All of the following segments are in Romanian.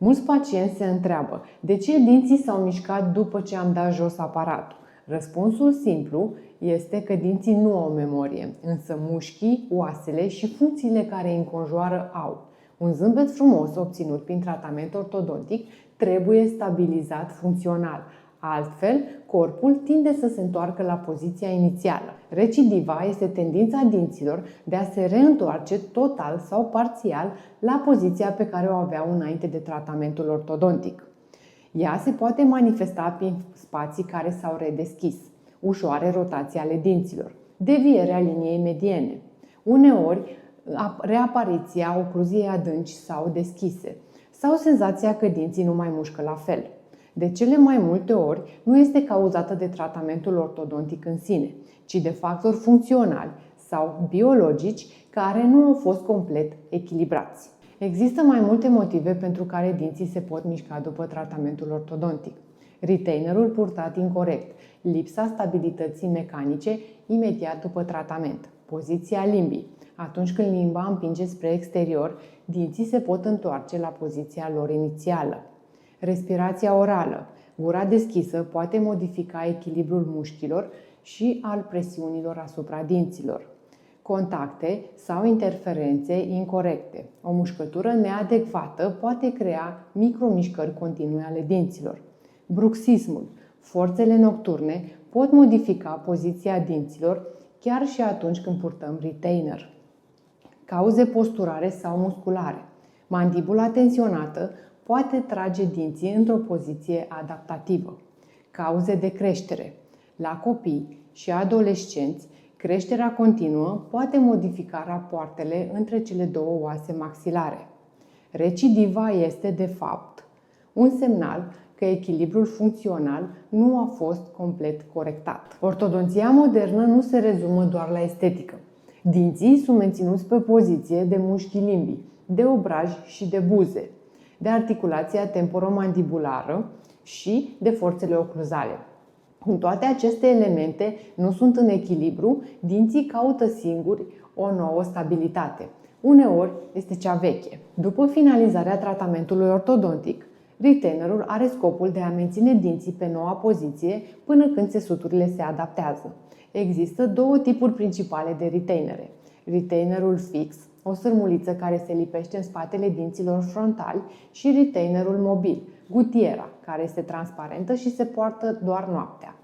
Mulți pacienți se întreabă de ce dinții s-au mișcat după ce am dat jos aparatul. Răspunsul simplu este că dinții nu au memorie, însă mușchii, oasele și funcțiile care îi înconjoară au. Un zâmbet frumos obținut prin tratament ortodontic trebuie stabilizat funcțional. Altfel, corpul tinde să se întoarcă la poziția inițială. Recidiva este tendința dinților de a se reîntoarce total sau parțial la poziția pe care o aveau înainte de tratamentul ortodontic. Ea se poate manifesta prin spații care s-au redeschis, ușoare rotații ale dinților, devierea liniei mediene, uneori reapariția ocluziei adânci sau deschise, sau senzația că dinții nu mai mușcă la fel. De cele mai multe ori nu este cauzată de tratamentul ortodontic în sine, ci de factori funcționali sau biologici care nu au fost complet echilibrați. Există mai multe motive pentru care dinții se pot mișca după tratamentul ortodontic. Retainerul purtat incorect, lipsa stabilității mecanice imediat după tratament, poziția limbii. Atunci când limba împinge spre exterior, dinții se pot întoarce la poziția lor inițială. Respirația orală. Gura deschisă poate modifica echilibrul mușchilor și al presiunilor asupra dinților. Contacte sau interferențe incorecte. O mușcătură neadecvată poate crea micromișcări continue ale dinților. Bruxismul. Forțele nocturne pot modifica poziția dinților chiar și atunci când purtăm retainer. Cauze posturale sau musculare. Mandibula tensionată poate trage dinții într-o poziție adaptativă. Cauze de creștere. La copii și adolescenți, creșterea continuă poate modifica rapoartele între cele două oase maxilare. Recidiva este, de fapt, un semnal că echilibrul funcțional nu a fost complet corectat. Ortodonția modernă nu se rezumă doar la estetică. Dinții sunt menținuți pe poziție de mușchii limbii, de obraj și de buze, de articulația temporomandibulară și de forțele ocluzale. Când toate aceste elemente nu sunt în echilibru, dinții caută singuri o nouă stabilitate. Uneori este cea veche. După finalizarea tratamentului ortodontic, retainerul are scopul de a menține dinții pe noua poziție până când țesuturile se adaptează. Există două tipuri principale de retainere. Retainerul fix, o sârmuliță care se lipește în spatele dinților frontali, și retainerul mobil, gutiera, care este transparentă și se poartă doar noaptea.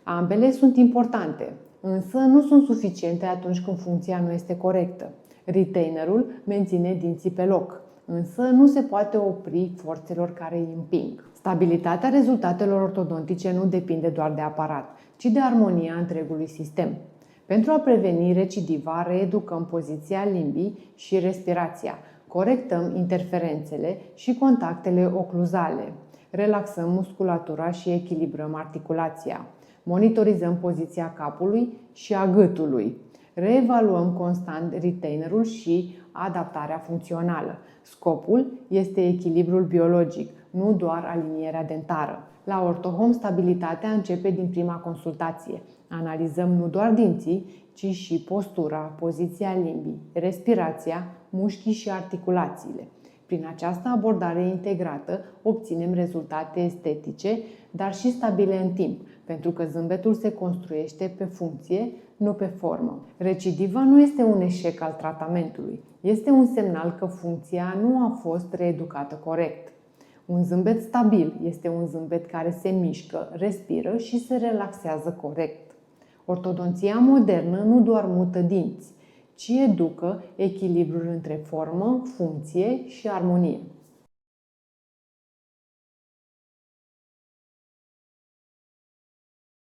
Ambele sunt importante, însă nu sunt suficiente atunci când funcția nu este corectă. Retainerul menține dinții pe loc, însă nu se poate opri forțelor care îi împing. Stabilitatea rezultatelor ortodontice nu depinde doar de aparat, ci de armonia întregului sistem. Pentru a preveni recidiva, reeducăm poziția limbii și respirația, corectăm interferențele și contactele ocluzale, relaxăm musculatura și echilibrăm articulația, monitorizăm poziția capului și a gâtului, reevaluăm constant retainerul și adaptarea funcțională. Scopul este echilibrul biologic, nu doar alinierea dentară. La OrtoHome, stabilitatea începe din prima consultație. Analizăm nu doar dinții, ci și postura, poziția limbii, respirația, mușchii și articulațiile. Prin această abordare integrată obținem rezultate estetice, dar și stabile în timp, pentru că zâmbetul se construiește pe funcție, nu pe formă. Recidiva nu este un eșec al tratamentului, este un semnal că funcția nu a fost reeducată corect. Un zâmbet stabil este un zâmbet care se mișcă, respiră și se relaxează corect. Ortodonția modernă nu doar mută dinți, ci educă echilibrul între formă, funcție și armonie.